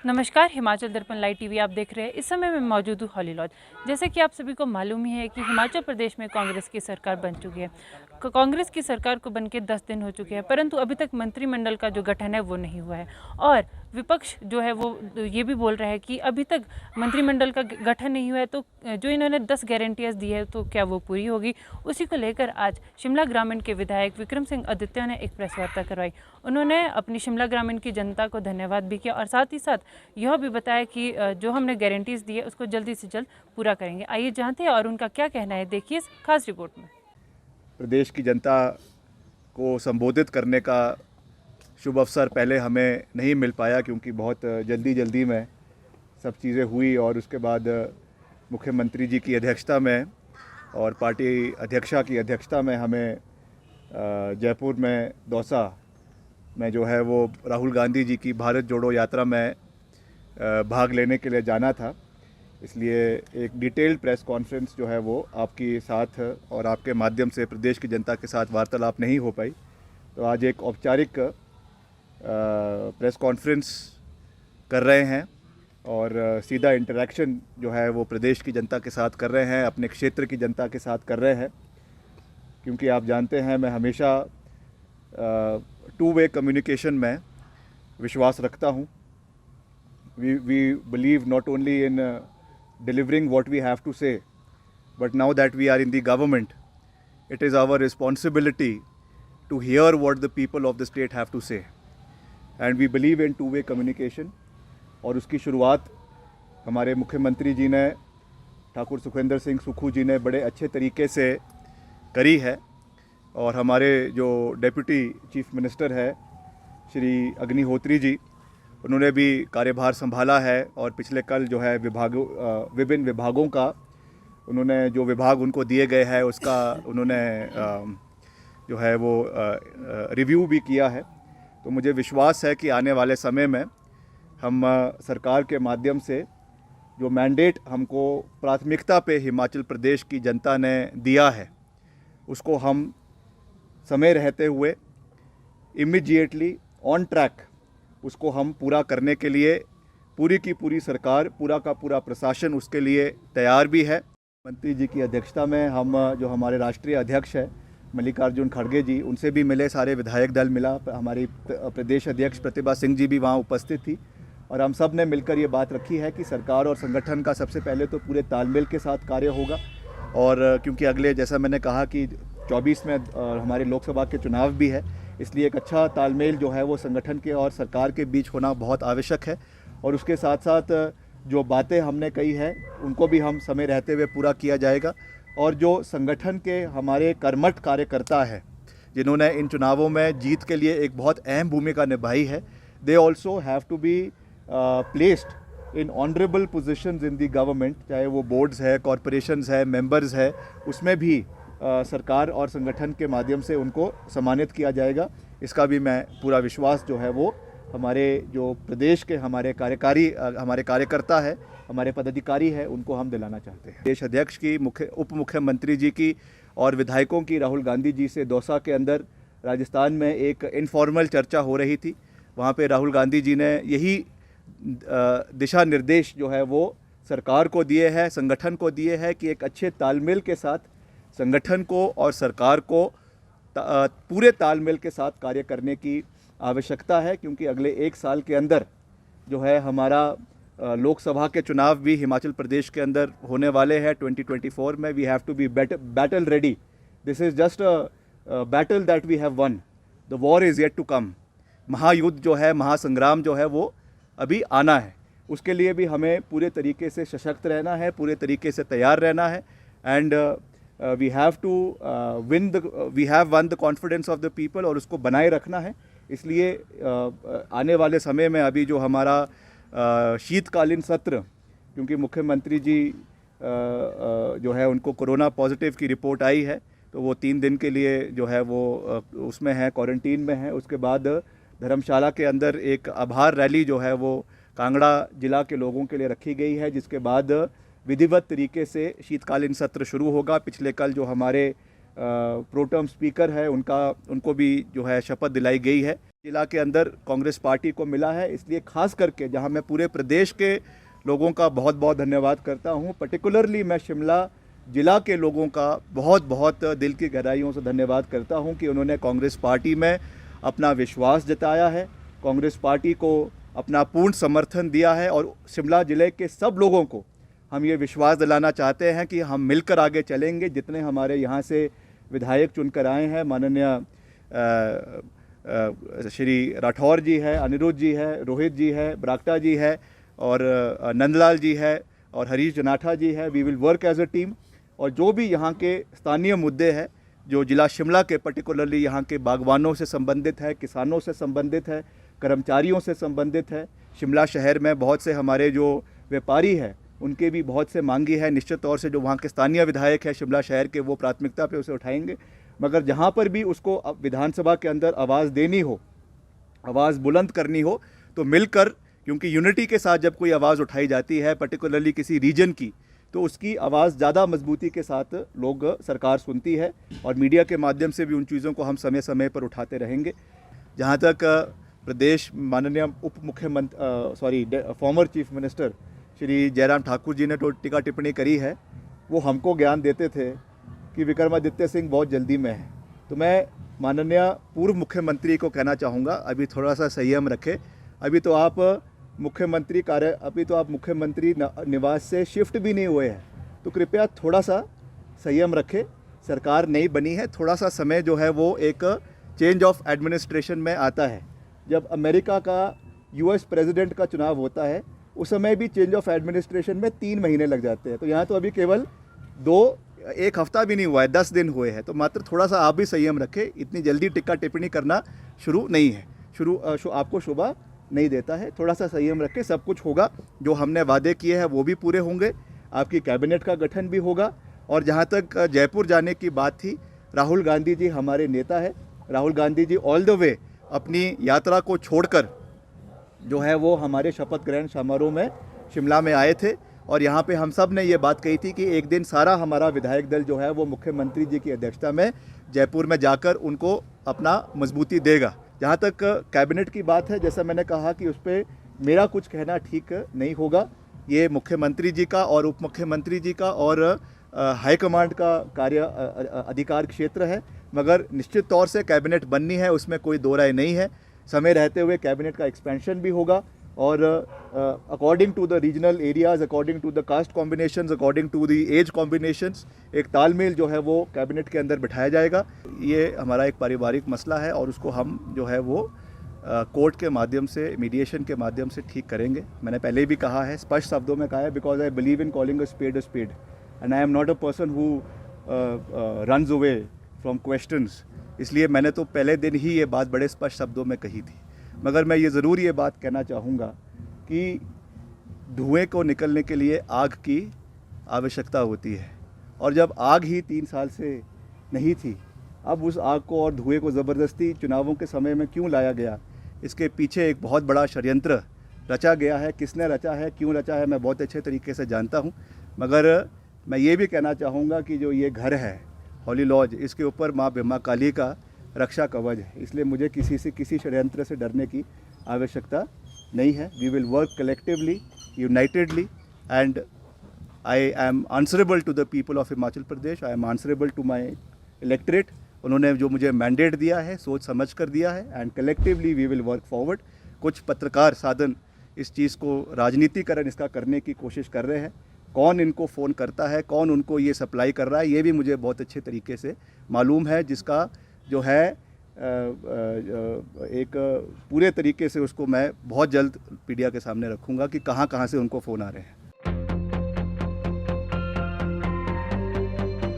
नमस्कार, हिमाचल दर्पण live TV आप देख रहे हैं। इस समय मैं मौजूद हूँ हॉली लॉज। जैसे कि आप सभी को मालूम ही है कि हिमाचल प्रदेश में कांग्रेस की सरकार बन चुकी है। कांग्रेस की सरकार को बनके 10 दिन हो चुके हैं, परंतु अभी तक मंत्रिमंडल का जो गठन है वो नहीं हुआ है। और विपक्ष जो है वो ये भी बोल रहा है कि अभी तक मंत्रिमंडल का गठन नहीं हुआ है, तो जो इन्होंने 10 गारंटियाँ दी है तो क्या वो पूरी होगी। उसी को लेकर आज शिमला ग्रामीण के विधायक विक्रम सिंह आदित्य ने एक प्रेस वार्ता करवाई। उन्होंने अपनी शिमला ग्रामीण की जनता को धन्यवाद भी किया और साथ ही साथ यह भी बताया कि जो हमने गारंटीज दी है उसको जल्दी से जल्द पूरा करेंगे। आइए जानते हैं और उनका क्या कहना है, देखिए इस खास रिपोर्ट में। प्रदेश की जनता को संबोधित करने का शुभ अवसर पहले हमें नहीं मिल पाया, क्योंकि बहुत जल्दी में सब चीज़ें हुई और उसके बाद मुख्यमंत्री जी की अध्यक्षता में और पार्टी अध्यक्षा की अध्यक्षता में हमें जयपुर में दौसा में जो है वो राहुल गांधी जी की भारत जोड़ो यात्रा में भाग लेने के लिए जाना था। इसलिए एक डिटेल्ड प्रेस कॉन्फ्रेंस जो है वो आपके साथ और आपके माध्यम से प्रदेश की जनता के साथ वार्तालाप नहीं हो पाई, तो आज एक औपचारिक प्रेस कॉन्फ्रेंस कर रहे हैं और सीधा इंटरेक्शन जो है वो प्रदेश की जनता के साथ कर रहे हैं, अपने क्षेत्र की जनता के साथ कर रहे हैं। क्योंकि आप जानते हैं मैं हमेशा टू वे कम्युनिकेशन में विश्वास रखता हूँ। We believe not only in delivering what we have to say, but now that we are in the government, it is our responsibility to hear what the people of the state have to say. And we believe in two-way communication. और उसकी शुरुआत हमारे मुख्यमंत्री जी ने, ठाकुर सुखविंदर सिंह सुक्खू जी ने बड़े अच्छे तरीके से करी है। और हमारे जो डेप्यूटी चीफ मिनिस्टर है श्री अग्निहोत्री जी, उन्होंने भी कार्यभार संभाला है और पिछले कल जो है विभिन्न विभागों का उन्होंने जो विभाग उनको दिए गए हैं उसका उन्होंने जो है वो रिव्यू भी किया है। तो मुझे विश्वास है कि आने वाले समय में हम सरकार के माध्यम से जो मैंडेट हमको प्राथमिकता पे हिमाचल प्रदेश की जनता ने दिया है उसको हम समय रहते हुए इमीडिएटली ऑन ट्रैक उसको हम पूरा करने के लिए पूरी की पूरी सरकार, पूरा का पूरा प्रशासन उसके लिए तैयार भी है। मंत्री जी की अध्यक्षता में हम जो हमारे राष्ट्रीय अध्यक्ष है मल्लिकार्जुन खड़गे जी, उनसे भी मिले, सारे विधायक दल मिला, हमारी प्रदेश अध्यक्ष प्रतिभा सिंह जी भी वहाँ उपस्थित थी और हम सब ने मिलकर ये बात रखी है कि सरकार और संगठन का सबसे पहले तो पूरे तालमेल के साथ कार्य होगा। और क्योंकि अगले, जैसा मैंने कहा कि 24 में हमारे लोकसभा के चुनाव भी है, इसलिए एक अच्छा तालमेल जो है वो संगठन के और सरकार के बीच होना बहुत आवश्यक है। और उसके साथ साथ जो बातें हमने कही है उनको भी हम समय रहते हुए पूरा किया जाएगा। और जो संगठन के हमारे कर्मठ कार्यकर्ता है जिन्होंने इन चुनावों में जीत के लिए एक बहुत अहम भूमिका निभाई है, they also have to be placed in honourable positions in the government, चाहे वो बोर्ड्स है, कॉरपोरेशंस है, मेंबर्स है, उसमें भी सरकार और संगठन के माध्यम से उनको सम्मानित किया जाएगा। इसका भी मैं पूरा विश्वास जो है वो हमारे जो प्रदेश के हमारे कार्यकर्ता है, हमारे पदाधिकारी है, उनको हम दिलाना चाहते हैं। देश अध्यक्ष की, उप मुख्यमंत्री जी की और विधायकों की राहुल गांधी जी से दौसा के अंदर राजस्थान में एक इनफॉर्मल चर्चा हो रही थी। वहाँ पे राहुल गांधी जी ने यही दिशा निर्देश जो है वो सरकार को दिए हैं, संगठन को दिए हैं कि एक अच्छे तालमेल के साथ संगठन को और सरकार को पूरे तालमेल के साथ कार्य करने की आवश्यकता है। क्योंकि अगले एक साल के अंदर जो है हमारा लोकसभा के चुनाव भी हिमाचल प्रदेश के अंदर होने वाले हैं 2024 में। We have to be battle ready. This is just a battle that we have won, the war is yet to come. महायुद्ध जो है, महासंग्राम जो है वो अभी आना है। उसके लिए भी हमें पूरे तरीके से सशक्त रहना है, पूरे तरीके से तैयार रहना है। And we have won the confidence of the people और उसको बनाए रखना है। इसलिए आने वाले समय में अभी जो हमारा शीतकालीन सत्र, क्योंकि मुख्यमंत्री जी जो है उनको कोरोना पॉजिटिव की रिपोर्ट आई है, तो वो 3 दिन के लिए जो है वो उसमें है, क्वारंटीन में है। उसके बाद धर्मशाला के अंदर एक आभार रैली जो है वो कांगड़ा जिला के लोगों के लिए रखी गई है, जिसके बाद विधिवत तरीके से शीतकालीन सत्र शुरू होगा। पिछले कल जो हमारे प्रोटर्म स्पीकर है उनको भी जो है शपथ दिलाई गई है। जिला के अंदर कांग्रेस पार्टी को मिला है, इसलिए खास करके जहां मैं पूरे प्रदेश के लोगों का बहुत बहुत धन्यवाद करता हूं, पर्टिकुलरली मैं शिमला जिला के लोगों का बहुत बहुत दिल की गहराइयों से धन्यवाद करता हूं कि उन्होंने कांग्रेस पार्टी में अपना विश्वास जताया है, कांग्रेस पार्टी को अपना पूर्ण समर्थन दिया है। और शिमला ज़िले के सब लोगों को हम ये विश्वास दिलाना चाहते हैं कि हम मिलकर आगे चलेंगे। जितने हमारे यहाँ से विधायक चुनकर आए हैं, माननीय श्री राठौर जी है, अनिरुद्ध जी है, रोहित जी है, बरागटा जी है और नंदलाल जी है और हरीश जनाठा जी है। We will work as a team. और जो भी यहाँ के स्थानीय मुद्दे हैं जो जिला शिमला के पर्टिकुलरली यहाँ के बागवानों से संबंधित है, किसानों से संबंधित है, कर्मचारियों से संबंधित है, शिमला शहर में बहुत से हमारे जो व्यापारी हैं उनके भी बहुत से मांगी है। निश्चित तौर से जो वहाँ के स्थानीय विधायक हैं शिमला शहर के, वो प्राथमिकता पे उसे उठाएंगे। मगर जहाँ पर भी उसको अब विधानसभा के अंदर आवाज़ देनी हो, आवाज़ बुलंद करनी हो, तो मिलकर, क्योंकि यूनिटी के साथ जब कोई आवाज़ उठाई जाती है पर्टिकुलरली किसी रीजन की, तो उसकी आवाज़ ज़्यादा मजबूती के साथ लोग सरकार सुनती है। और मीडिया के माध्यम से भी उन चीज़ों को हम समय समय पर उठाते रहेंगे। जहाँ तक प्रदेश माननीय former chief minister Shri Jairam Thakur ji ने टीका टिप्पणी करी है, वो हमको ज्ञान देते थे कि विक्रमादित्य सिंह बहुत जल्दी में है। तो मैं माननीय पूर्व मुख्यमंत्री को कहना चाहूँगा, अभी थोड़ा सा संयम रखें। अभी तो आप मुख्यमंत्री निवास से शिफ्ट भी नहीं हुए हैं, तो कृपया थोड़ा सा संयम रखें। सरकार नई बनी है, थोड़ा सा समय जो है वो एक चेंज ऑफ एडमिनिस्ट्रेशन में आता है। जब अमेरिका का US प्रेसिडेंट का चुनाव होता है, उस समय भी चेंज ऑफ एडमिनिस्ट्रेशन में 3 महीने लग जाते हैं। तो यहाँ तो अभी केवल 1 हफ्ता भी नहीं हुआ है, 10 दिन हुए हैं। तो मात्र थोड़ा सा आप भी संयम रखें, इतनी जल्दी टिक्का टिप्पणी करना शुरू नहीं है, आपको शोभा नहीं देता है। थोड़ा सा संयम रखें, सब कुछ होगा। जो हमने वादे किए हैं वो भी पूरे होंगे, आपकी कैबिनेट का गठन भी होगा। और जहाँ तक जयपुर जाने की बात थी, राहुल गांधी जी हमारे नेता है। Rahul Gandhi ji all the way अपनी यात्रा को छोड़कर जो है वो हमारे शपथ ग्रहण समारोह में शिमला में आए थे। और यहाँ पे हम सब ने ये बात कही थी कि एक दिन सारा हमारा विधायक दल जो है वो मुख्यमंत्री जी की अध्यक्षता में जयपुर में जाकर उनको अपना मजबूती देगा। जहाँ तक कैबिनेट की बात है, जैसा मैंने कहा कि उस पर मेरा कुछ कहना ठीक नहीं होगा। ये मुख्यमंत्री जी का और उप मुख्यमंत्री जी का और हाईकमांड का कार्य अधिकार क्षेत्र है। मगर निश्चित तौर से कैबिनेट बननी है, उसमें कोई दो राय नहीं है। समय रहते हुए कैबिनेट का एक्सपेंशन भी होगा और according to the regional areas, according to the caste combinations, according to the age combinations, एक तालमेल जो है वो कैबिनेट के अंदर बिठाया जाएगा। ये हमारा एक पारिवारिक मसला है और उसको हम जो है वो कोर्ट के माध्यम से, मीडिएशन के माध्यम से ठीक करेंगे। मैंने पहले भी कहा है, स्पष्ट शब्दों में कहा है, because I believe in calling a spade and I am not a person who runs away from questions. इसलिए मैंने तो पहले दिन ही ये बात बड़े स्पष्ट शब्दों में कही थी। मगर मैं ये ज़रूर ये बात कहना चाहूँगा कि धुएं को निकलने के लिए आग की आवश्यकता होती है, और जब आग ही 3 साल से नहीं थी, अब उस आग को और धुएं को ज़बरदस्ती चुनावों के समय में क्यों लाया गया, इसके पीछे एक बहुत बड़ा षड्यंत्र रचा गया है। किसने रचा है, क्यों रचा है, मैं बहुत अच्छे तरीके से जानता हूँ। मगर मैं ये भी कहना चाहूँगा कि जो ये घर है हॉली लॉज, इसके ऊपर माँ ब्रह्मा काली का रक्षा कवच है। इसलिए मुझे किसी षड्यंत्र से डरने की आवश्यकता नहीं है। We will work collectively, unitedly, and I am answerable to the people of Himachal Pradesh. I am answerable to my electorate. उन्होंने जो मुझे मैंडेट दिया है सोच समझ कर दिया है, and collectively we will work forward. कुछ पत्रकार साधन इस चीज़ को राजनीतिकरण इसका करने की कोशिश कर रहे हैं। कौन इनको फ़ोन करता है, कौन उनको ये सप्लाई कर रहा है, ये भी मुझे बहुत अच्छे तरीके से मालूम है, जिसका जो है एक पूरे तरीके से उसको मैं बहुत जल्द मीडिया के सामने रखूँगा कि कहाँ कहाँ से उनको फ़ोन आ रहे हैं।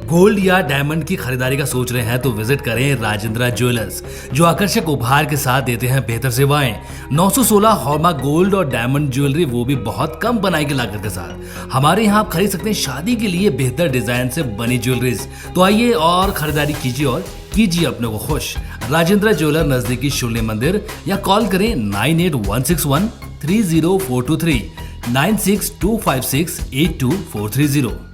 गोल्ड या डायमंड की खरीदारी का सोच रहे हैं तो विजिट करें राजेंद्रा ज्वेलर्स, जो आकर्षक उपहार के साथ देते हैं बेहतर सेवाएं। 916 हॉलमार्क गोल्ड और डायमंड ज्वेलरी, वो भी बहुत कम बनाई की लागत के साथ। हमारे यहाँ आप खरीद सकते हैं शादी के लिए बेहतर डिजाइन से बनी ज्वेलरीज। तो आइए और खरीदारी कीजिए और कीजिए अपने को खुश। राजेंद्रा ज्वेलर, नजदीकी शून्य मंदिर, या कॉल करें 9816130423 9625682430।